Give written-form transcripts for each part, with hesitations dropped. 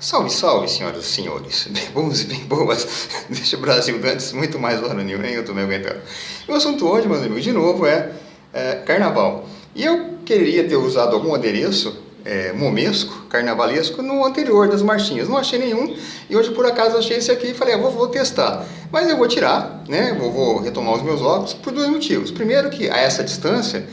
Salve, salve, senhoras e senhores, bem bons e bem boas, deixa o Brasil antes muito mais varonil, nem eu tô me aguentando. O assunto hoje, meus amigos, de novo é carnaval. E eu queria ter usado algum adereço momesco, carnavalesco, no anterior das marchinhas. Não achei nenhum, e hoje por acaso achei esse aqui e falei, vou testar. Mas eu vou tirar, né, vou retomar os meus óculos por dois motivos. Primeiro que a essa distância,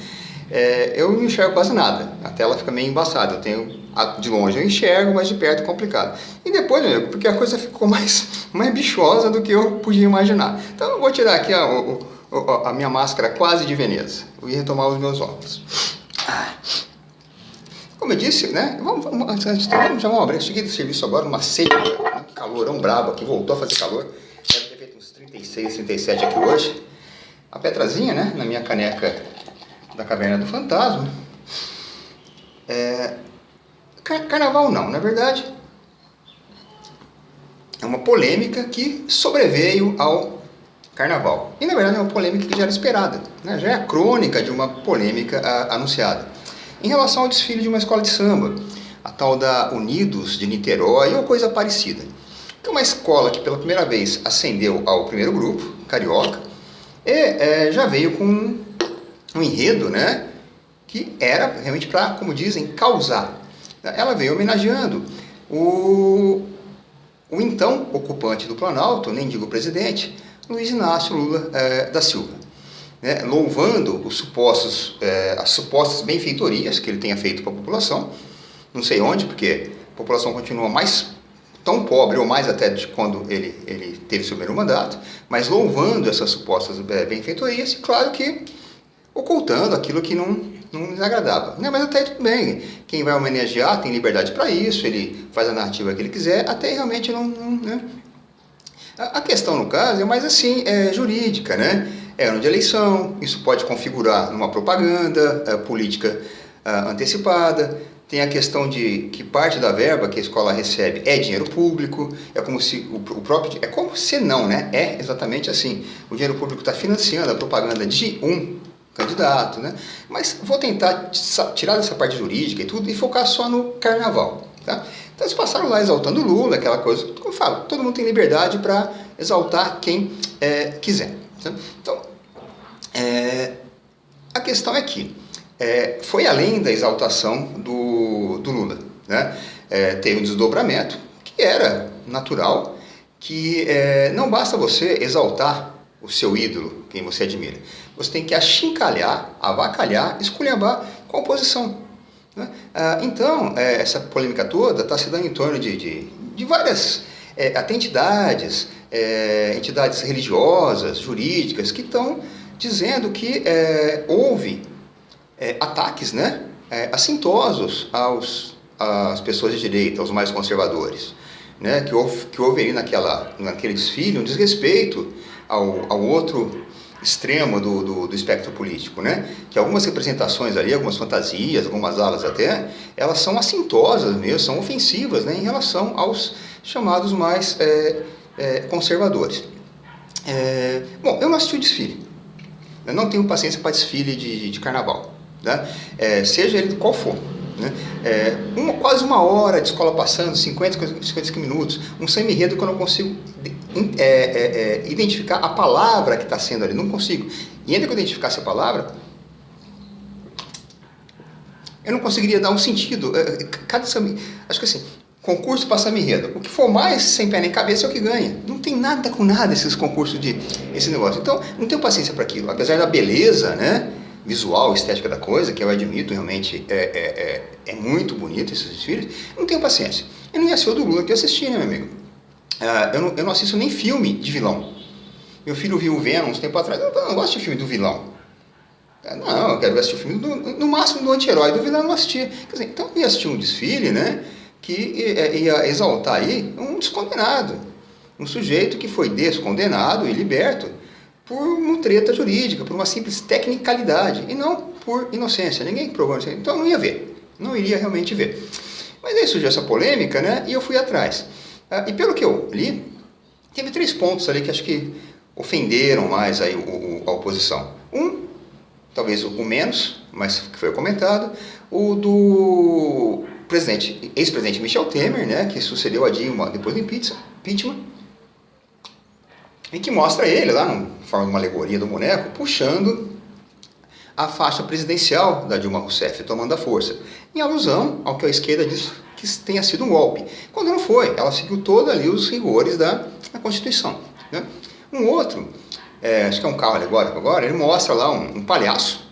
eu não enxergo quase nada, a tela fica meio embaçada, eu tenho, de longe eu enxergo, mas de perto é complicado. E depois, meu amigo, porque a coisa ficou mais bichosa do que eu podia imaginar. Então eu vou tirar aqui a minha máscara quase de Veneza e retomar os meus óculos. Como eu disse, né, já vamos abrir. Cheguei do serviço agora, numa seca, né, calorão brabo aqui, voltou a fazer calor. Deve ter feito uns 36, 37 aqui hoje. A Petrazinha, né, na minha caneca da Caverna do Fantasma. Carnaval não, na verdade é uma polêmica que sobreveio ao carnaval. E na verdade é uma polêmica que já era esperada, né? Já é a crônica de uma polêmica anunciada. Em relação ao desfile de uma escola de samba, a tal da Unidos de Niterói ou coisa parecida. Que é uma escola que pela primeira vez ascendeu ao primeiro grupo, carioca, e já veio com um enredo, né, que era realmente para, como dizem, causar. Ela veio homenageando o então ocupante do Planalto, nem digo presidente, Luiz Inácio Lula da Silva, né, louvando as supostas benfeitorias que ele tenha feito para a população, não sei onde, porque a população continua tão pobre, ou mais até de quando ele teve seu primeiro mandato, mas louvando essas supostas benfeitorias, e claro que ocultando aquilo que não lhes agradava. Mas até aí tudo bem, quem vai homenagear tem liberdade para isso, ele faz a narrativa que ele quiser, até realmente não né? A questão no caso é mais assim, jurídica, né? É ano de eleição, isso pode configurar numa propaganda política antecipada, tem a questão de que parte da verba que a escola recebe é dinheiro público, é como se é como se não, né? É exatamente assim, o dinheiro público está financiando a propaganda de um candidato, né? Mas vou tentar tirar dessa parte jurídica e tudo e focar só no carnaval, tá? Então eles passaram lá exaltando Lula, aquela coisa, como eu falo, todo mundo tem liberdade para exaltar quem quiser, tá? Então, a questão é que foi além da exaltação do Lula, né? Teve um desdobramento que era natural, que não basta você exaltar o seu ídolo, quem você admira. Você tem que achincalhar, avacalhar, esculhambar com a oposição, né? Então, essa polêmica toda está se dando em torno de várias até entidades religiosas, jurídicas, que estão dizendo que houve ataques, né, assintosos às pessoas de direita, aos mais conservadores, né, que houve ali naquele desfile um desrespeito ao outro extremo do espectro político, né? Que algumas representações ali, algumas fantasias, algumas alas até, elas são assintosas mesmo, são ofensivas, né, em relação aos chamados mais conservadores. Bom, eu não assisti o desfile, eu não tenho paciência para desfile de carnaval, né? Seja ele qual for, né? Quase uma hora de escola passando, 55 minutos, um samba-enredo que eu não consigo identificar a palavra que está sendo ali, não consigo. E ainda que eu identificasse a palavra, eu não conseguiria dar um sentido. Acho que assim, concurso para samba-enredo, o que for mais sem pé nem cabeça é o que ganha. Não tem nada com nada esses concursos esse negócio. Então, não tenho paciência para aquilo. Apesar da beleza, né, visual, estética da coisa, que eu admito, realmente é muito bonito esses desfiles, não tenho paciência. Eu não ia ser o do Lula que eu assisti, né, meu amigo? Eu não assisto nem filme de vilão. Meu filho viu o Venom uns tempos atrás. Eu não gosto de filme do vilão. Não, eu quero assistir o filme no máximo do anti-herói. Do vilão eu não assisti. Quer dizer, então eu ia assistir um desfile, né, que ia exaltar aí um descondenado, um sujeito que foi descondenado e liberto por uma treta jurídica, por uma simples tecnicalidade, e não por inocência. Ninguém provou inocência. Então eu não ia ver, não iria realmente ver. Mas aí surgiu essa polêmica, né, e eu fui atrás. E pelo que eu li, teve 3 pontos ali que acho que ofenderam mais aí a oposição. Talvez o menos, mas que foi comentado, o ex-presidente Michel Temer, né, que sucedeu a Dilma depois do impeachment, e que mostra ele lá, na forma de uma alegoria do boneco, puxando a faixa presidencial da Dilma Rousseff, tomando a força, em alusão ao que a esquerda diz que tenha sido um golpe, quando não foi. Ela seguiu todos ali os rigores da Constituição, né? Um outro, acho que é um carro alegórico agora, ele mostra lá um palhaço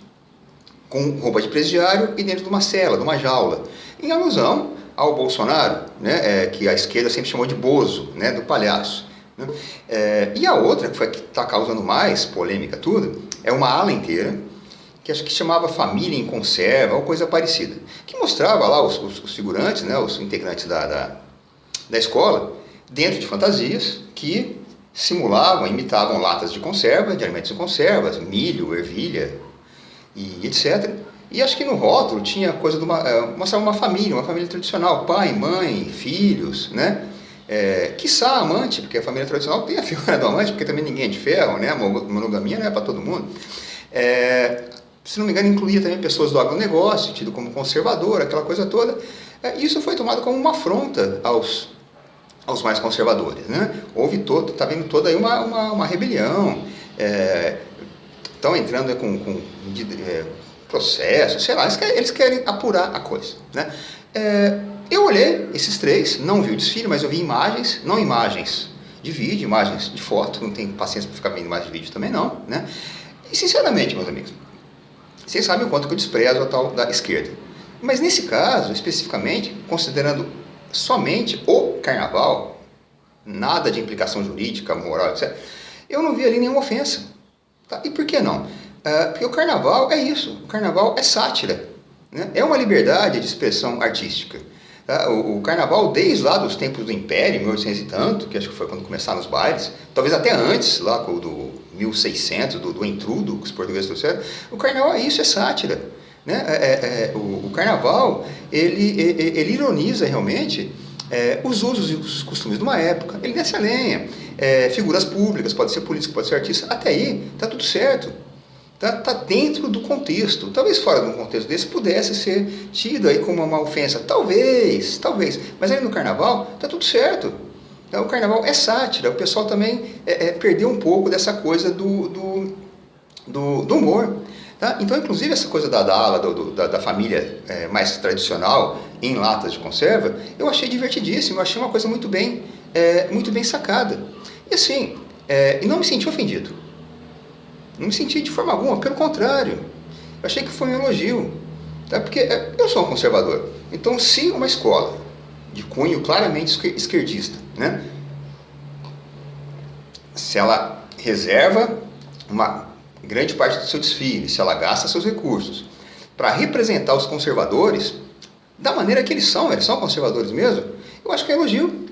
com roupa de presidiário e dentro de uma cela, de uma jaula, em alusão ao Bolsonaro, né, que a esquerda sempre chamou de Bozo, né, do palhaço, né? E a outra, que está causando mais polêmica tudo, é uma ala inteira, que acho que chamava Família em Conserva, ou coisa parecida, que mostrava lá os figurantes, né, os integrantes da escola, dentro de fantasias que simulavam, imitavam latas de conserva, de alimentos em conservas, milho, ervilha e etc. E acho que no rótulo tinha coisa de mostrava uma família tradicional, pai, mãe, filhos, né? Quiçá amante, porque a família tradicional tem a figura do amante, porque também ninguém é de ferro, né? A monogamia não é para todo mundo. Se não me engano, incluía também pessoas do agronegócio, tido como conservador, aquela coisa toda. Isso foi tomado como uma afronta aos mais conservadores, né? Está vendo toda aí uma rebelião, estão entrando com processo, sei lá, eles querem apurar a coisa, né? Eu olhei esses três, não vi o desfile, mas eu vi imagens, não imagens de vídeo, imagens de foto, não tenho paciência para ficar vendo imagens de vídeo também não, né? E sinceramente, meus amigos, vocês sabem o quanto que eu desprezo a tal da esquerda. Mas nesse caso, especificamente, considerando somente o carnaval, nada de implicação jurídica, moral, etc., eu não vi ali nenhuma ofensa. Tá? E por que não? Porque o carnaval é isso, o carnaval é sátira, né? É uma liberdade de expressão artística. Tá? O carnaval, desde lá dos tempos do Império, 1800 e tanto, que acho que foi quando começaram os bailes, talvez até antes, lá do 1600, do intrudo que os portugueses trouxeram, o carnaval é isso, é sátira, né? O carnaval, ele ironiza realmente os usos e os costumes de uma época, ele desce a lenha, figuras públicas, pode ser político, pode ser artista, até aí está tudo certo. Está dentro do contexto. Talvez fora de um contexto desse pudesse ser tido aí como uma ofensa. Talvez. Mas aí no carnaval está tudo certo. O carnaval é sátira. O pessoal também perdeu um pouco dessa coisa do humor. Tá? Então, inclusive, essa coisa da ala, da família mais tradicional, em latas de conserva, eu achei divertidíssimo. Eu achei uma coisa muito bem sacada. E assim, e não me senti ofendido. Não me senti de forma alguma, pelo contrário. Eu achei que foi um elogio. Tá? Porque eu sou um conservador. Então, se uma escola de cunho claramente esquerdista, né, se ela reserva uma grande parte do seu desfile, se ela gasta seus recursos para representar os conservadores, da maneira que eles são conservadores mesmo, eu acho que é um elogio.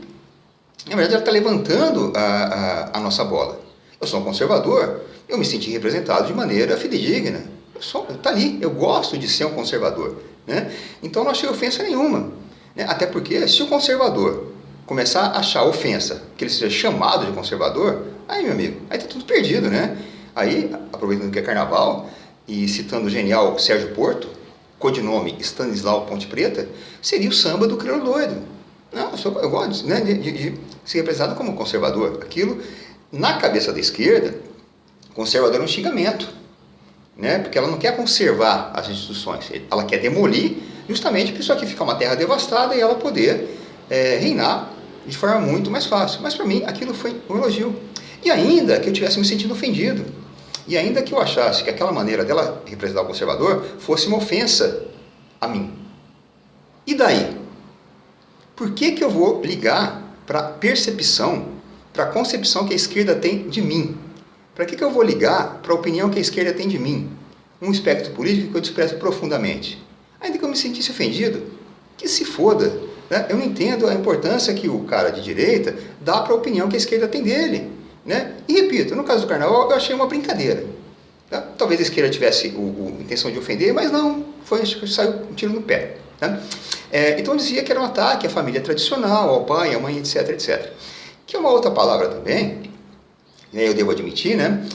Na verdade, ela está levantando a nossa bola. Eu sou um conservador, eu me senti representado de maneira fidedigna. Está ali, eu gosto de ser um conservador, né? Então não achei ofensa nenhuma, né? Até porque se o conservador começar a achar ofensa que ele seja chamado de conservador, aí, meu amigo, aí está tudo perdido, né? Aí, aproveitando que é carnaval, e citando o genial Sérgio Porto, codinome Stanislau Ponte Preta, seria o samba do crioulo doido. Não, eu gosto, né, de ser representado como conservador. Aquilo, na cabeça da esquerda, conservador é um xingamento, né? Porque ela não quer conservar as instituições, ela quer demolir, justamente para isso aqui ficar uma terra devastada e ela poder reinar de forma muito mais fácil. Mas para mim aquilo foi um elogio. E ainda que eu tivesse me sentindo ofendido, e ainda que eu achasse que aquela maneira dela representar o conservador fosse uma ofensa a mim. E daí? Por que eu vou ligar para a percepção, para a concepção que a esquerda tem de mim? Para que eu vou ligar para a opinião que a esquerda tem de mim? Um espectro político que eu desprezo profundamente. Ainda que eu me sentisse ofendido, que se foda. Né? Eu não entendo a importância que o cara de direita dá para a opinião que a esquerda tem dele. Né? E repito, no caso do carnaval, eu achei uma brincadeira. Tá? Talvez a esquerda tivesse a intenção de ofender, mas não, saiu um tiro no pé. Tá? Então eu dizia que era um ataque à família tradicional, ao pai, à mãe, etc, etc. Que é uma outra palavra também, eu devo admitir, né,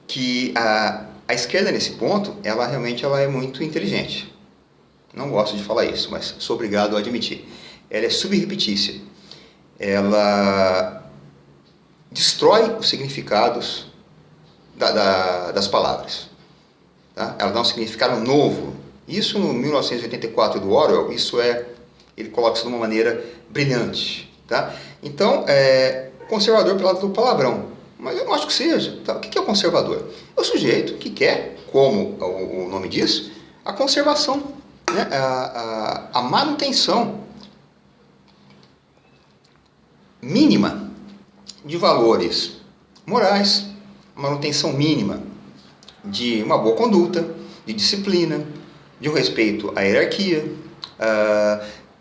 que a esquerda nesse ponto, ela realmente é muito inteligente. não gosto de falar isso, mas sou obrigado a admitir. Ela é subrepetícia. Ela destrói os significados das palavras. Tá? Ela dá um significado novo. Isso no 1984 do Orwell, ele coloca isso de uma maneira brilhante. Tá? Então, conservador pelo lado do palavrão. Mas eu não acho que seja. Tá? O que é o conservador? É o sujeito que quer, como o nome diz, a conservação, né? a manutenção mínima de valores morais, manutenção mínima de uma boa conduta, de disciplina, de um respeito à hierarquia,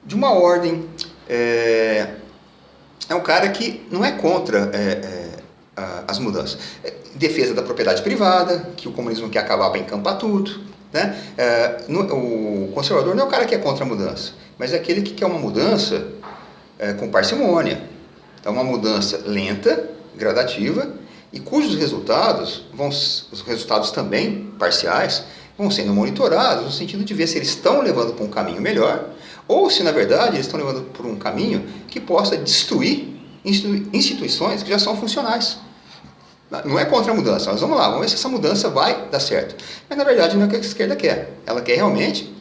de uma ordem. É um cara que não é contra as mudanças. Defesa da propriedade privada, que o comunismo quer acabar para encampar tudo. Né? O conservador não é o cara que é contra a mudança, mas é aquele que quer uma mudança com parcimônia. É uma mudança lenta, gradativa, e cujos resultados, os resultados também parciais, vão sendo monitorados no sentido de ver se eles estão levando para um caminho melhor, ou se na verdade eles estão levando por um caminho que possa destruir instituições que já são funcionais. Não é contra a mudança, mas vamos lá, vamos ver se essa mudança vai dar certo. Mas na verdade não é o que a esquerda quer. Ela quer realmente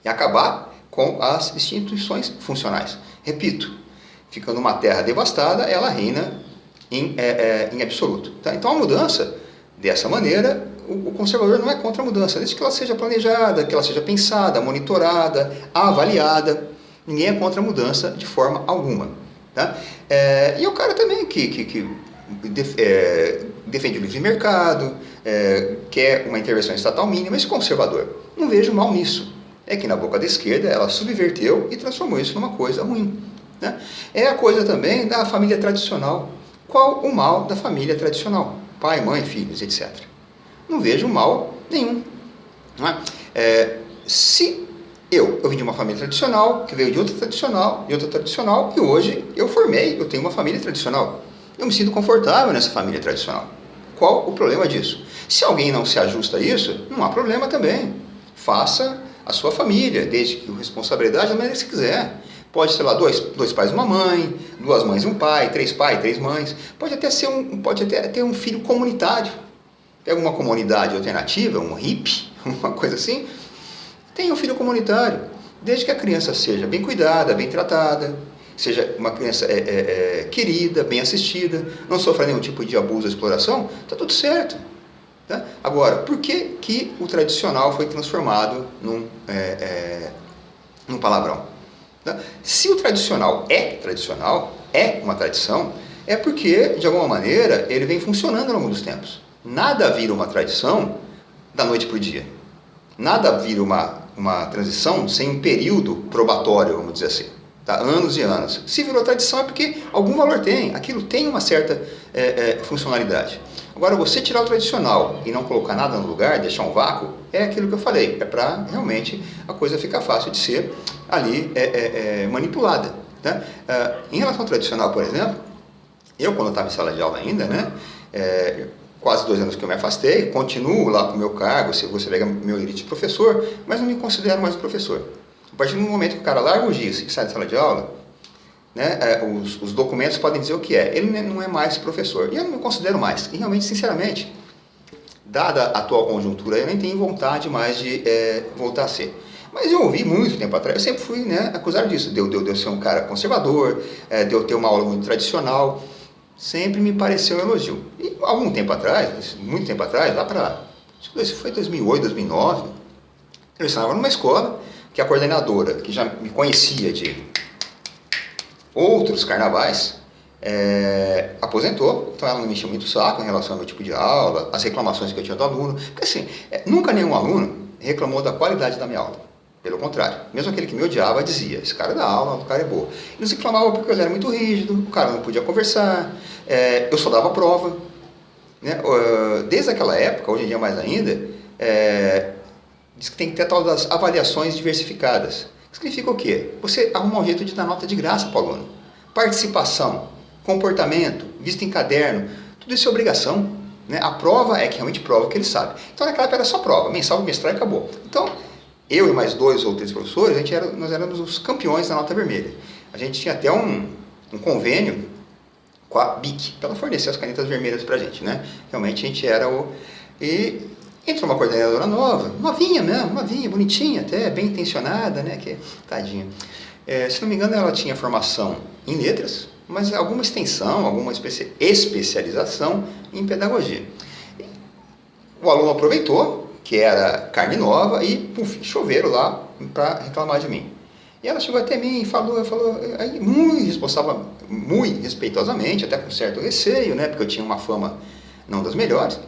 acabar com as instituições funcionais. Repito, ficando uma terra devastada, ela reina em absoluto. Tá? Então a mudança, dessa maneira, o conservador não é contra a mudança, desde que ela seja planejada, que ela seja pensada, monitorada, avaliada. Ninguém é contra a mudança de forma alguma. Tá? E o cara também que defende o livre mercado, quer uma intervenção estatal mínima, mas conservador. Não vejo mal nisso. É que na boca da esquerda ela subverteu e transformou isso numa coisa ruim. Né? É a coisa também da família tradicional. Qual o mal da família tradicional? Pai, mãe, filhos, etc. Não vejo mal nenhum. Não é? Se eu vim de uma família tradicional, que veio de outra tradicional, e hoje eu tenho uma família tradicional. Eu me sinto confortável nessa família tradicional. Qual o problema disso? Se alguém não se ajusta a isso, não há problema também. Faça a sua família, desde que a responsabilidade da maneira que você quiser. Pode ser lá dois pais e uma mãe, duas mães e um pai, três mães. Pode até ter um filho comunitário. Pega uma comunidade alternativa, um hippie, uma coisa assim. Tem um filho comunitário. Desde que a criança seja bem cuidada, bem tratada, seja uma criança querida, bem assistida, não sofra nenhum tipo de abuso ou exploração, está tudo certo. Tá? Agora, por que o tradicional foi transformado num palavrão? Tá? Se o tradicional é uma tradição, é porque, de alguma maneira, ele vem funcionando ao longo dos tempos. Nada vira uma tradição da noite para o dia. Nada vira uma transição sem um período probatório, vamos dizer assim. Tá? Anos e anos. Se virou tradição é porque algum valor tem, aquilo tem uma certa funcionalidade. Agora, você tirar o tradicional e não colocar nada no lugar, deixar um vácuo, é aquilo que eu falei, é para realmente a coisa ficar fácil de ser ali manipulada. Tá? Em relação ao tradicional, por exemplo, eu quando estava em sala de aula ainda, né, quase 2 anos que eu me afastei, continuo lá com o meu cargo, se você pega meu elite de professor, mas não me considero mais um professor. A partir do momento que o cara larga o giz e sai da sala de aula, né, os documentos podem dizer o que é. Ele não é mais professor. E eu não me considero mais. E realmente, sinceramente, dada a atual conjuntura, eu nem tenho vontade mais de voltar a ser. Mas eu ouvi muito tempo atrás, eu sempre fui, né, acusado disso, de eu ser um cara conservador, de eu ter uma aula muito tradicional. Sempre me pareceu um elogio. E algum tempo atrás, muito tempo atrás, lá para, acho que foi 2008, 2009, eu estava numa escola que a coordenadora, que já me conhecia de outros carnavais, aposentou, então ela não me enchia muito o saco em relação ao meu tipo de aula, as reclamações que eu tinha do aluno, porque assim, nunca nenhum aluno reclamou da qualidade da minha aula, pelo contrário, mesmo aquele que me odiava dizia, esse cara dá aula, o cara é boa. Eles reclamavam porque eu era muito rígido, o cara não podia conversar, eu só dava prova, né? Desde aquela época, hoje em dia mais ainda, diz que tem que ter tal das avaliações diversificadas. Significa o quê? Você arruma um jeito de dar nota de graça para o aluno. Participação, comportamento, vista em caderno, tudo isso é obrigação. Né? A prova é que realmente prova o que ele sabe. Então naquela época era só prova, mensal, bimestral e acabou. Então, eu e mais 2 ou 3 professores, nós éramos os campeões da nota vermelha. A gente tinha até um convênio com a BIC, para ela fornecer as canetas vermelhas para a gente, né? Realmente a gente era o... E entrou uma coordenadora nova, novinha mesmo, novinha, bonitinha até, bem intencionada, né? Que, tadinha. Se não me engano, ela tinha formação em letras, mas alguma extensão, alguma especialização em pedagogia. O aluno aproveitou, que era carne nova, e puf, choveram lá para reclamar de mim. E ela chegou até mim e falou aí, muito respeitosamente, até com certo receio, né, porque eu tinha uma fama não das melhores,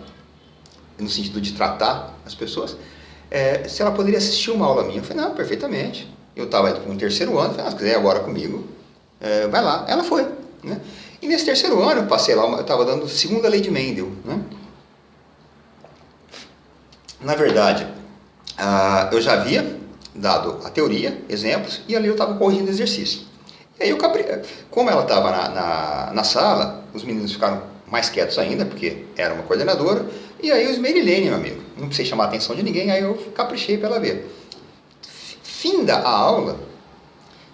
no sentido de tratar as pessoas, se ela poderia assistir uma aula minha. Eu falei, não, perfeitamente. Eu estava com o 3º ano, falei, se quiser ir agora comigo, vai lá. Ela foi, né? E nesse 3º ano eu passei lá, eu estava dando 2ª lei de Mendel, né? Na verdade, eu já havia dado a teoria, exemplos, e ali eu estava corrigindo exercício. E aí como ela estava na sala, os meninos ficaram mais quietos ainda, porque era uma coordenadora, e aí eu esmerilhei, meu amigo. Não precisei chamar a atenção de ninguém, aí eu caprichei para ela ver. Finda a aula,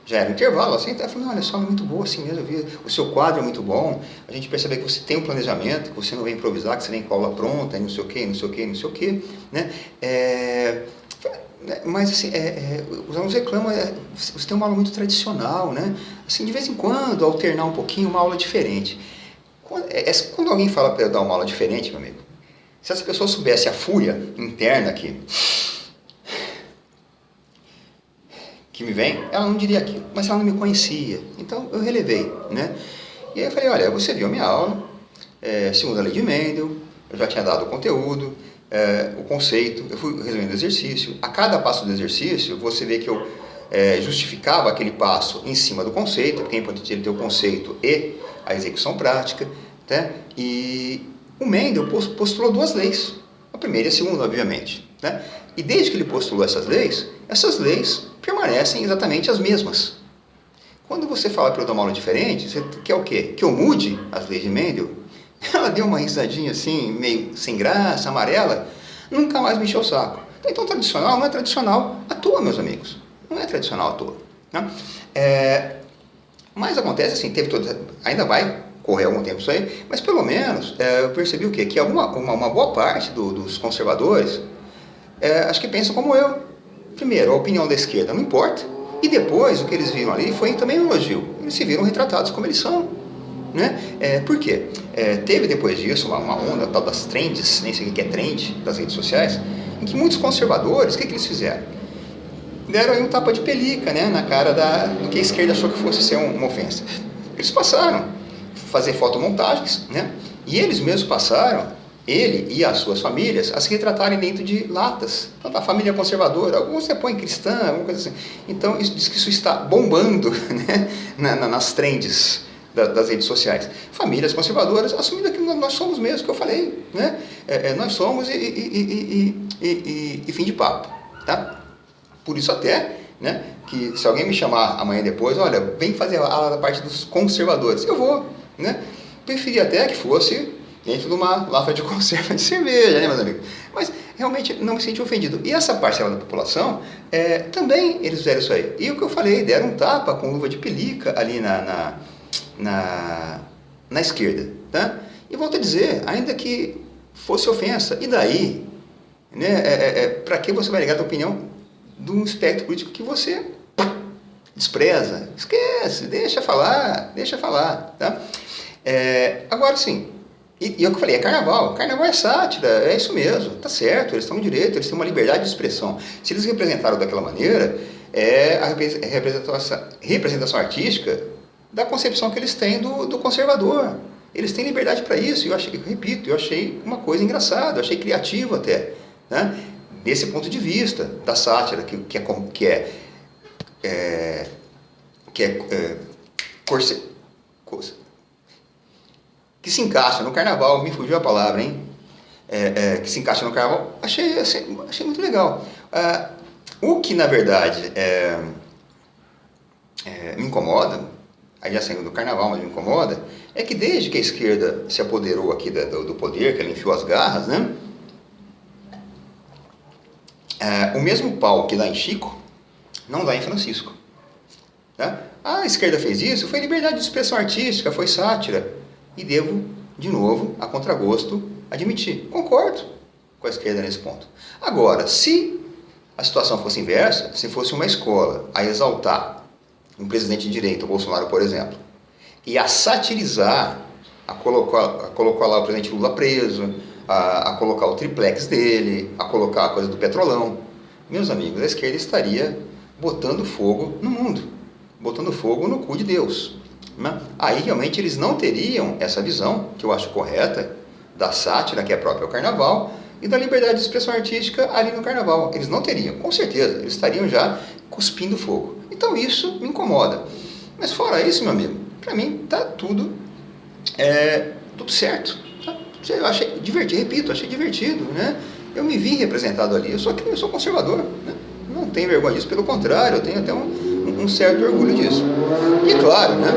já era intervalo, ela sentou e falou, olha, só é muito boa assim mesmo, eu vi, o seu quadro é muito bom, a gente percebe que você tem um planejamento, que você não vem improvisar, que você vem com a aula pronta, e não sei o que, não sei o que, não sei o que, né? Mas assim, os alunos reclamam, você tem uma aula muito tradicional, né? Assim, de vez em quando, alternar um pouquinho, uma aula diferente. Quando alguém fala para eu dar uma aula diferente, meu amigo, se essa pessoa soubesse a fúria interna que me vem, ela não diria aquilo, mas ela não me conhecia, então eu relevei, né? E aí eu falei, olha, você viu a minha aula, 2ª lei de Mendel, eu já tinha dado o conteúdo, o conceito, eu fui resumindo o exercício, a cada passo do exercício, você vê que eu justificava aquele passo em cima do conceito, porque é importante ele ter o conceito e a execução prática, né? E o Mendel postulou 2 leis, a primeira e a segunda, obviamente, né? E desde que ele postulou essas leis permanecem exatamente as mesmas. Quando você fala para eu dar uma aula diferente, você quer o quê? Que eu mude as leis de Mendel? Ela deu uma risadinha assim, meio sem graça, amarela, nunca mais me encheu o saco. Então, tradicional não é tradicional à toa, meus amigos. Não é tradicional à toa, né? Mas acontece assim, ainda vai correr algum tempo isso aí, mas pelo menos eu percebi o quê? Que uma boa parte dos conservadores acho que pensam como eu. Primeiro, a opinião da esquerda não importa, e depois o que eles viram ali foi também um elogio. Eles se viram retratados como eles são, né? Por quê? Teve depois disso uma onda tal das trends, nem sei o que é trend, das redes sociais, em que muitos conservadores, o que eles fizeram? Deram aí um tapa de pelica, né, na cara do que a esquerda achou que fosse ser uma ofensa. Eles passaram a fazer fotomontagens, né? E eles mesmos passaram, ele e as suas famílias, a se retratarem dentro de latas. Então, a família conservadora, alguns você põe cristã, alguma coisa assim. Então, isso diz que isso está bombando, né, nas trends das redes sociais. Famílias conservadoras assumindo que nós somos mesmo, que eu falei, né? Nós somos e fim de papo, tá? Por isso até, né, que se alguém me chamar amanhã depois, olha, vem fazer a aula da parte dos conservadores, eu vou, né? Preferi até que fosse dentro de uma lata de conserva de cerveja, né, meus amigos? Mas realmente não me senti ofendido. E essa parcela da população, também eles fizeram isso aí. E o que eu falei, deram um tapa com luva de pelica ali na esquerda, tá? E volto a dizer, ainda que fosse ofensa, e daí? Né? Para que você vai ligar a opinião de um espectro político que você despreza? Esquece, deixa falar, tá? Agora sim, e é o que eu falei, é carnaval é sátira, é isso mesmo, tá certo, eles estão no direito, eles têm uma liberdade de expressão. Se eles representaram daquela maneira, a representação artística da concepção que eles têm do conservador. Eles têm liberdade para isso, e eu achei uma coisa engraçada, eu achei criativo até, né? Desse ponto de vista, da sátira, que se encaixa no carnaval, me fugiu a palavra, hein? Que se encaixa no carnaval, achei muito legal. O que, na verdade, me incomoda, aí já saindo do carnaval, mas me incomoda, é que desde que a esquerda se apoderou aqui do poder, que ela enfiou as garras, né? O mesmo pau que dá em Chico, não dá em Francisco. Tá? A esquerda fez isso, foi liberdade de expressão artística, foi sátira. E devo, de novo, a contragosto, admitir. Concordo com a esquerda nesse ponto. Agora, se a situação fosse inversa, se fosse uma escola a exaltar um presidente de direita, o Bolsonaro, por exemplo, e a satirizar, a colocar lá o presidente Lula preso, a colocar o triplex dele, a colocar a coisa do petrolão, meus amigos, a esquerda estaria botando fogo no mundo, botando fogo no cu de Deus. Né? Aí realmente eles não teriam essa visão, que eu acho correta, da sátira, que é própria ao carnaval, e da liberdade de expressão artística ali no carnaval. Eles não teriam, com certeza, eles estariam já cuspindo fogo. Então isso me incomoda. Mas fora isso, meu amigo, para mim tá tudo certo. Tá? Eu achei divertido, repito, achei divertido, né? Eu me vi representado ali, eu sou conservador, né? Não tenho vergonha disso, pelo contrário, eu tenho até um certo orgulho disso. E claro, né,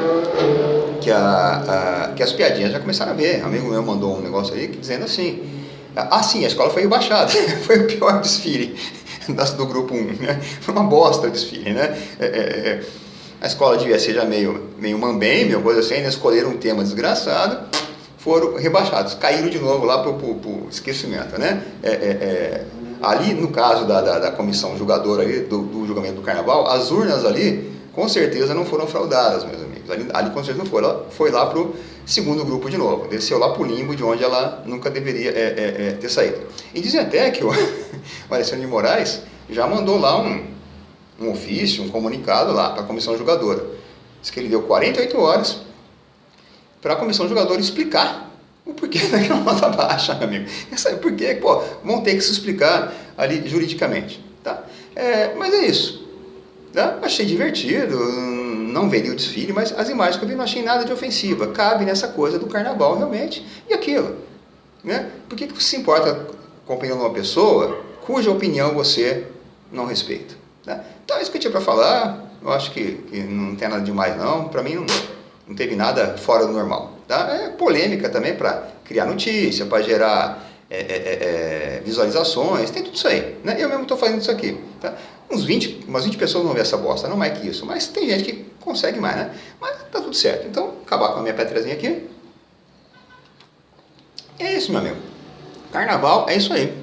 que as piadinhas já começaram a ver. Um amigo meu mandou um negócio aí dizendo assim, sim, a escola foi rebaixada, foi o pior desfile do grupo 1, né? Foi uma bosta o desfile, né? A escola devia ser já meio mambembe, uma coisa assim, né? Escolheram um tema desgraçado, foram rebaixados, caíram de novo lá pro esquecimento, né? Ali, no caso da comissão julgadora ali, do julgamento do carnaval, as urnas ali, com certeza não foram fraudadas, meus amigos. Ali com certeza não foram. Ela foi lá pro segundo grupo de novo, desceu lá pro limbo de onde ela nunca deveria ter saído. E dizem até que o Alexandre de Moraes já mandou lá um ofício, um comunicado lá para a comissão julgadora. Diz que ele deu 48 horas para a comissão julgadora explicar o porquê daquela nota baixa, meu amigo. Sabe por quê? Pô, vão ter que se explicar ali juridicamente. Tá? Mas é isso. Tá? Achei divertido, não veria o desfile, mas as imagens que eu vi não achei nada de ofensiva. Cabe nessa coisa do carnaval realmente. E aquilo. Né? Por que você se importa com a opinião de uma pessoa cuja opinião você não respeita? Tá? Então é isso que eu tinha para falar. Eu acho que não tem nada demais não. Para mim não teve nada fora do normal. Tá? É polêmica também para criar notícia, para gerar visualizações, tem tudo isso aí. Né? Eu mesmo estou fazendo isso aqui. Tá? Umas 20 pessoas vão ver essa bosta, não mais que isso. Mas tem gente que consegue mais, né? Mas tá tudo certo. Então, acabar com a minha petrezinha aqui. É isso, meu amigo. Carnaval é isso aí.